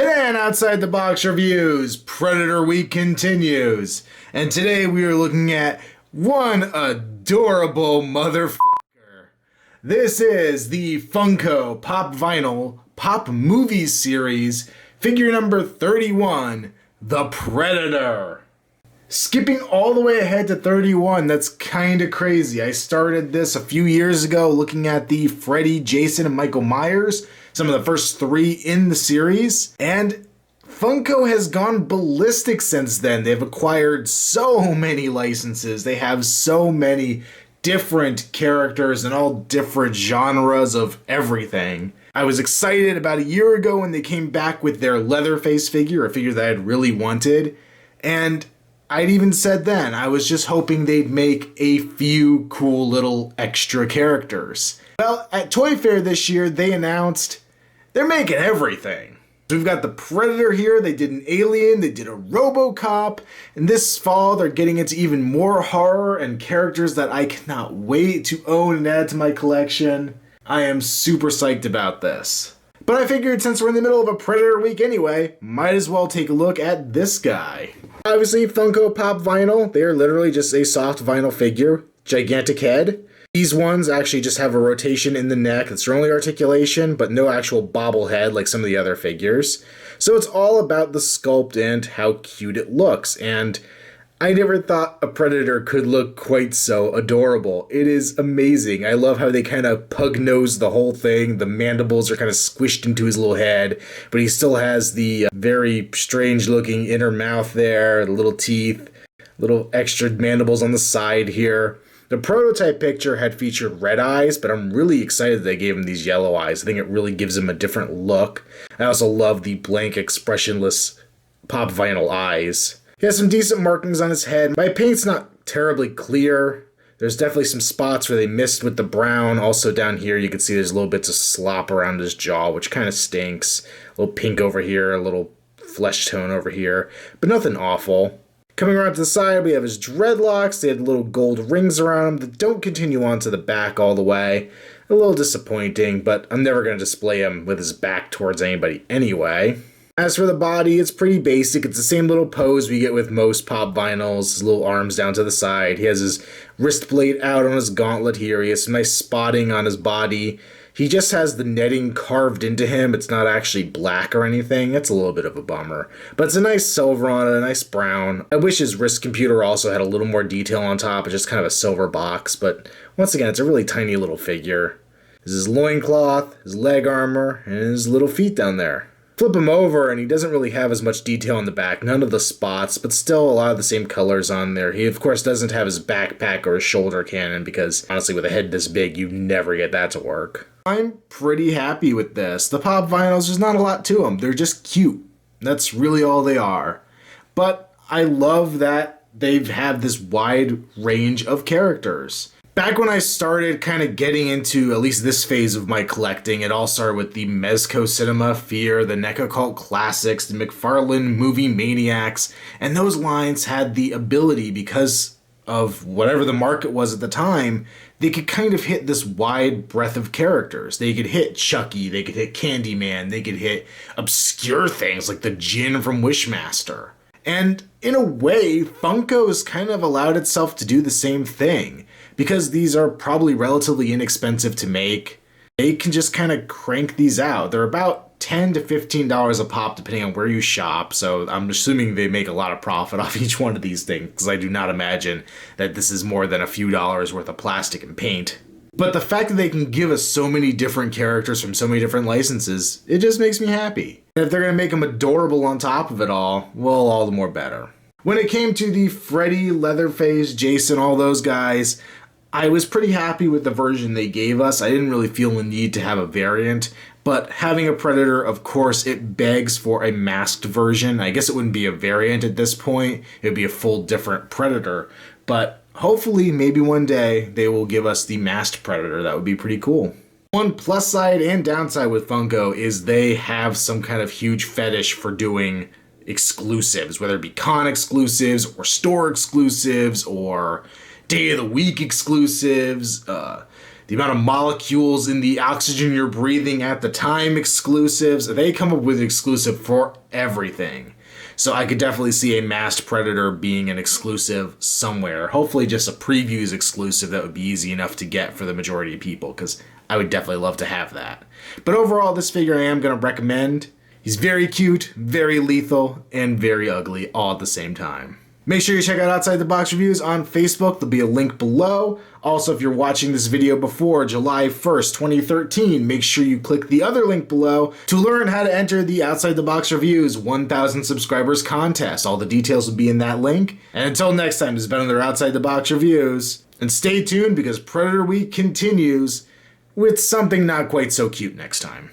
Today on Outside the Box Reviews, Predator Week continues. And today we are looking at one adorable motherfucker. This is the Funko Pop Vinyl Pop Movie Series, figure number 31, The Predator. Skipping all the way ahead to 31, that's kind of crazy. I started this a few years ago looking at the Freddy, Jason, and Michael Myers, some of the first three in the series, and Funko has gone ballistic since then. They've acquired so many licenses. They have so many different characters and all different genres of everything. I was excited about a year ago when they came back with their Leatherface figure, a figure that I had really wanted, and I'd even said then, I was just hoping they'd make a few cool little extra characters. Well, at Toy Fair this year, they announced they're making everything. So we've got the Predator here, they did an Alien, they did a RoboCop, and this fall they're getting into even more horror and characters that I cannot wait to own and add to my collection. I am super psyched about this. But I figured since we're in the middle of a Predator week anyway, might as well take a look at this guy. Obviously, Funko Pop Vinyl, they are literally just a soft vinyl figure, gigantic head. These ones actually just have a rotation in the neck. It's their only articulation, but no actual bobblehead like some of the other figures. So it's all about the sculpt and how cute it looks. And I never thought a Predator could look quite so adorable. It is amazing. I love how they kind of pug-nose the whole thing. The mandibles are kind of squished into his little head, but he still has the very strange-looking inner mouth there, the little teeth, little extra mandibles on the side here. The prototype picture had featured red eyes, but I'm really excited they gave him these yellow eyes. I think it really gives him a different look. I also love the blank, expressionless pop vinyl eyes. He has some decent markings on his head. My paint's not terribly clear. There's definitely some spots where they missed with the brown. Also down here you can see there's little bits of slop around his jaw, which kind of stinks. A little pink over here, a little flesh tone over here, but nothing awful. Coming around to the side, we have his dreadlocks. They had little gold rings around him that don't continue on to the back all the way. A little disappointing, but I'm never going to display him with his back towards anybody anyway. As for the body, it's pretty basic. It's the same little pose we get with most pop vinyls. His little arms down to the side. He has his wrist blade out on his gauntlet here. He has some nice spotting on his body. He just has the netting carved into him. It's not actually black or anything. It's a little bit of a bummer. But it's a nice silver on it, a nice brown. I wish his wrist computer also had a little more detail on top. It's just kind of a silver box. But once again, it's a really tiny little figure. This is his loincloth, his leg armor, and his little feet down there. Flip him over and he doesn't really have as much detail on the back, none of the spots, but still a lot of the same colors on there. He of course doesn't have his backpack or his shoulder cannon because honestly with a head this big you never get that to work. I'm pretty happy with this. The pop vinyls, there's not a lot to them. They're just cute. That's really all they are. But I love that they have this wide range of characters. Back when I started kind of getting into at least this phase of my collecting, it all started with the Mezco Cinema, Fear, the NECA Cult Classics, the McFarlane Movie Maniacs, and those lines had the ability, because of whatever the market was at the time, they could kind of hit this wide breadth of characters. They could hit Chucky, they could hit Candyman, they could hit obscure things like the Djinn from Wishmaster. And in a way, Funko's kind of allowed itself to do the same thing. Because these are probably relatively inexpensive to make, they can just kind of crank these out. They're about $10 to $15 a pop depending on where you shop, so I'm assuming they make a lot of profit off each one of these things, because I do not imagine that this is more than a few dollars worth of plastic and paint. But the fact that they can give us so many different characters from so many different licenses, it just makes me happy. And if they're going to make them adorable on top of it all, well, all the more better. When it came to the Freddy, Leatherface, Jason, all those guys, I was pretty happy with the version they gave us. I didn't really feel the need to have a variant, but having a Predator, of course, it begs for a masked version. I guess it wouldn't be a variant at this point. It would be a full different Predator, but hopefully maybe one day they will give us the masked Predator. That would be pretty cool. One plus side and downside with Funko is they have some kind of huge fetish for doing exclusives, whether it be con exclusives or store exclusives or day of the week exclusives. the amount of molecules in the oxygen you're breathing at the time exclusives. They come up with an exclusive for everything. So I could definitely see a masked Predator being an exclusive somewhere. Hopefully just a previews exclusive that would be easy enough to get for the majority of people, because I would definitely love to have that. But overall, this figure I am going to recommend. He's very cute, very lethal, and very ugly all at the same time. Make sure you check out Outside the Box Reviews on Facebook. There'll be a link below. Also, if you're watching this video before July 1st, 2013, make sure you click the other link below to learn how to enter the Outside the Box Reviews 1,000 subscribers contest. All the details will be in that link. And until next time, this has been another Outside the Box Reviews. And stay tuned because Predator Week continues with something not quite so cute next time.